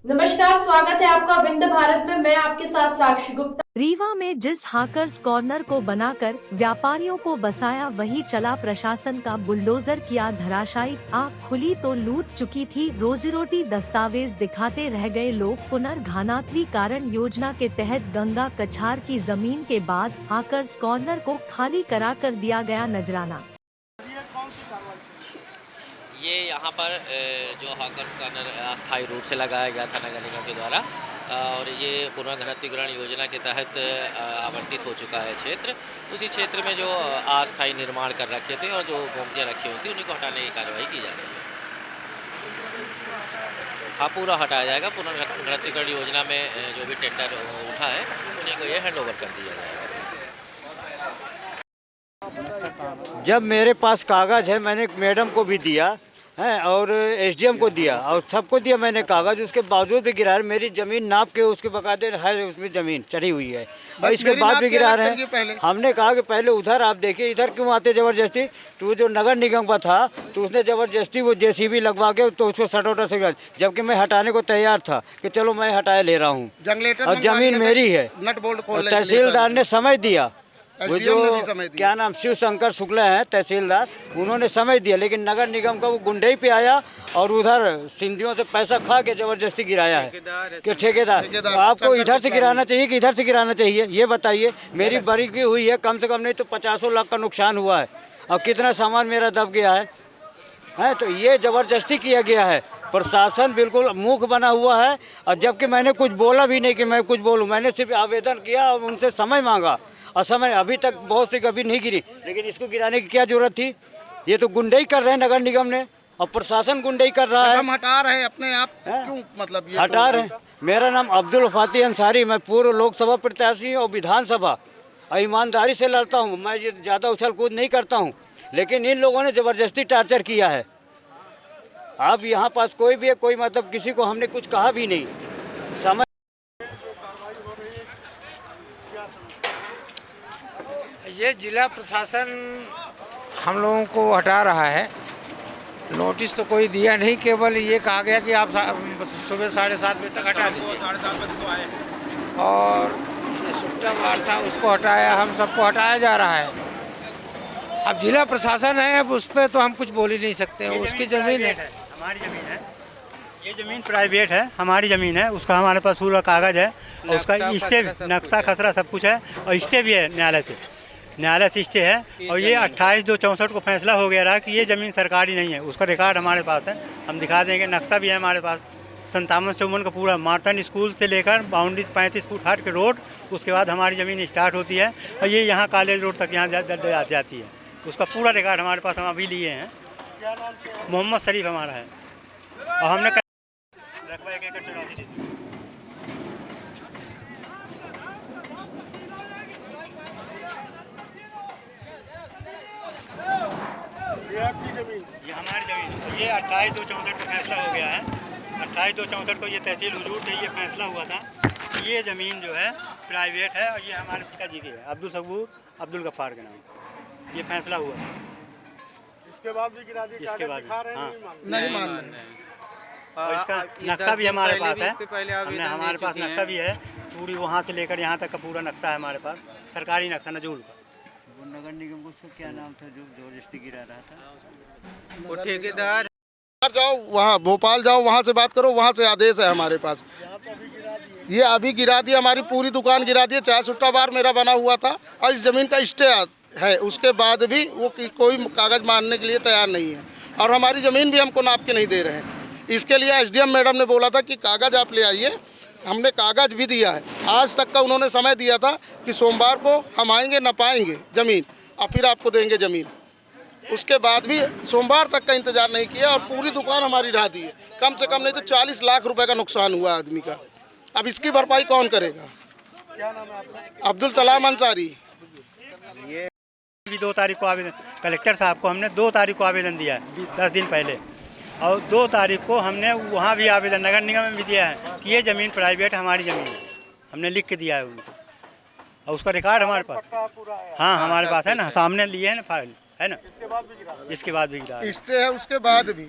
नमस्कार, स्वागत है आपका विंध्य भारत में। मैं आपके साथ साक्षी गुप्ता। रीवा में जिस हाकर्स कॉर्नर को बनाकर व्यापारियों को बसाया वही चला प्रशासन का बुलडोजर किया धराशायी। आँख खुली तो लूट चुकी थी रोजी रोटी, दस्तावेज दिखाते रह गए लोग। पुनर्घानात्री कारण योजना के तहत गंगा कछार की जमीन के बाद हाकर्स कॉर्नर को खाली कराकर दिया गया नजराना। ये यहाँ पर जो हाकर्स कॉर्नर अस्थायी रूप से लगाया गया था नगर निगम के द्वारा, और ये पुनर्घनत्वीकरण योजना के तहत आवंटित हो चुका है क्षेत्र। उसी क्षेत्र में जो अस्थायी निर्माण कर रखे थे और जो गोमतियाँ रखी हुई थी उन्हीं को हटाने की कार्रवाई की जा रही है। हाँ, पूरा हटाया जाएगा। पुनर्घनत्वीकरण योजना में जो भी टेंडर उठा है उन्हीं को ये हैंड ओवर कर दिया जाएगा। जब मेरे पास कागज़ है, मैंने मैडम को भी दिया है और एसडीएम को दिया और सबको दिया मैंने कागज़, उसके बावजूद भी गिरा रहे। मेरी ज़मीन नाप के उसके बकायदे है, उसमें ज़मीन चढ़ी हुई है और इसके बाद भी गिरा रहे हैं। हमने कहा कि पहले उधर आप देखिए, इधर क्यों आते ज़बरदस्ती। तो जो नगर निगम का था तो उसने ज़बरदस्ती वो जेसीबी लगवा के तो उसको सटोटा से, जबकि मैं हटाने को तैयार था कि चलो मैं हटाए ले रहा हूँ और ज़मीन मेरी है। तहसीलदार ने समय दिया, वो जो क्या नाम शिव शंकर शुक्ला हैं तहसीलदार, उन्होंने समय दिया, लेकिन नगर निगम का वो गुंडे पे आया और उधर सिंधियों से पैसा खा के जबरदस्ती गिराया है कि ठेकेदार। तो आपको इधर से गिराना चाहिए कि इधर से गिराना चाहिए, ये बताइए। मेरी बरी की हुई है, कम से कम नहीं तो 50 लाख का नुकसान हुआ है और कितना सामान मेरा दब गया है। तो ये जबरदस्ती किया गया है। प्रशासन बिल्कुल मूर्ख बना हुआ है और जबकि मैंने कुछ बोला भी नहीं कि मैं कुछ बोलूँ। मैंने सिर्फ आवेदन किया और उनसे समय मांगा और समय अभी तक बहुत सी कभी नहीं गिरी, लेकिन इसको गिराने की क्या जरूरत थी। ये तो गुंडे ही कर रहे हैं नगर निगम ने और प्रशासन गुंडे ही कर रहा है। हम हटा रहे हैं अपने आप, क्यों मतलब ये हटा रहे हैं। मेरा नाम अब्दुल फाती अंसारी, मैं पूर्व लोकसभा प्रत्याशी और विधानसभा और ईमानदारी से लड़ता हूँ। मैं ये ज़्यादा उछल कूद नहीं करता हूँ, लेकिन इन लोगों ने ज़बरदस्ती टार्चर किया है। अब यहाँ पास कोई भी है, कोई मतलब किसी को हमने कुछ कहा भी नहीं। समय ये जिला प्रशासन हम लोगों को हटा रहा है। नोटिस तो कोई दिया नहीं, केवल ये कहा गया कि आप सुबह 7:30 बजे तक हटा दीजिए और ये शुक्रवार था उसको हटाया, हम सबको हटाया जा रहा है। अब जिला प्रशासन है, अब उस पर तो हम कुछ बोल ही नहीं सकते। उसकी ज़मीन है, हमारी ज़मीन है। ये ज़मीन प्राइवेट है, हमारी ज़मीन है। उसका हमारे पास पूरा कागज़ है और उसका स्टे, नक्शा खसरा सब कुछ है और स्टे भी है न्यायालय से स्टे है। और ये 28/2/64 को फैसला हो गया रहा कि ये ज़मीन सरकारी नहीं है। उसका रिकॉर्ड हमारे पास है, हम दिखा देंगे। नक्शा भी है हमारे पास 57-54 का पूरा। मार्तन स्कूल से लेकर बाउंड्री 35 फुट हट के रोड, उसके बाद हमारी ज़मीन स्टार्ट होती है और ये यहाँ कॉलेज रोड तक यहाँ जाती है। उसका पूरा रिकॉर्ड हमारे पास, हम अभी लिए हैं। मोहम्मद शरीफ हमारा है और हमने रकबा 1 एकड़ 84 डिसमिल। ये हमारी ज़मीन है। ये 28/2/64 को फैसला हो गया है। 28/2/64 को ये तहसील हुजूर से ये फैसला हुआ था कि ये ज़मीन जो है प्राइवेट है और ये हमारे पिताजी की है, अब्दुल सबूर अब्दुल गफ्फार के नाम। ये फैसला हुआ था। इसके बाद भी गिरा दिया। इसके बाद हाँ, नहीं मान रहे। और इसका नक्शा भी हमारे पास है। हमने हमारे पास नक्शा भी है, पूरी वहाँ से लेकर यहाँ तक का पूरा नक्शा है हमारे पास, सरकारी नक्शा नजूल का। वो नगर निगम को उसका क्या नाम था जो जबरदस्ती गिरा रहा था? वो ठेकेदार। जाओ वहाँ भोपाल जाओ, वहाँ से बात करो, वहाँ से आदेश है हमारे पास। ये अभी गिरा दिया, हमारी पूरी दुकान गिरा दी। 4 सुट्टा बार मेरा बना हुआ था और इस ज़मीन का स्टे है, उसके बाद भी वो कोई कागज़ मानने के लिए तैयार नहीं है और हमारी ज़मीन भी हमको नाप के नहीं दे रहे हैं। इसके लिए एसडीएम मैडम ने बोला था कि कागज़ आप ले आइए, हमने कागज़ भी दिया है। आज तक का उन्होंने समय दिया था कि सोमवार को हम आएंगे, नपाएंगे ज़मीन और फिर आपको देंगे ज़मीन। उसके बाद भी सोमवार तक का इंतज़ार नहीं किया और पूरी दुकान हमारी ढा दी है। कम से कम नहीं तो 40 लाख रुपए का नुकसान हुआ आदमी का। अब इसकी भरपाई कौन करेगा? क्या नाम है आपका? अब्दुल सलाम अंसारी। ये भी 2 तारीख को आवेदन, कलेक्टर साहब को हमने 2 तारीख को आवेदन दिया है, 10 दिन पहले। और 2 तारीख को हमने वहाँ भी आवेदन नगर निगम में भी दिया है कि ये ज़मीन प्राइवेट हमारी ज़मीन है। हमने लिख के दिया है उनको और उसका रिकॉर्ड हमारे पास। हाँ, हमारे पास है ना, सामने लिए है ना फाइल, है ना। इसके बाद भी गिरा, स्टे है उसके बाद भी।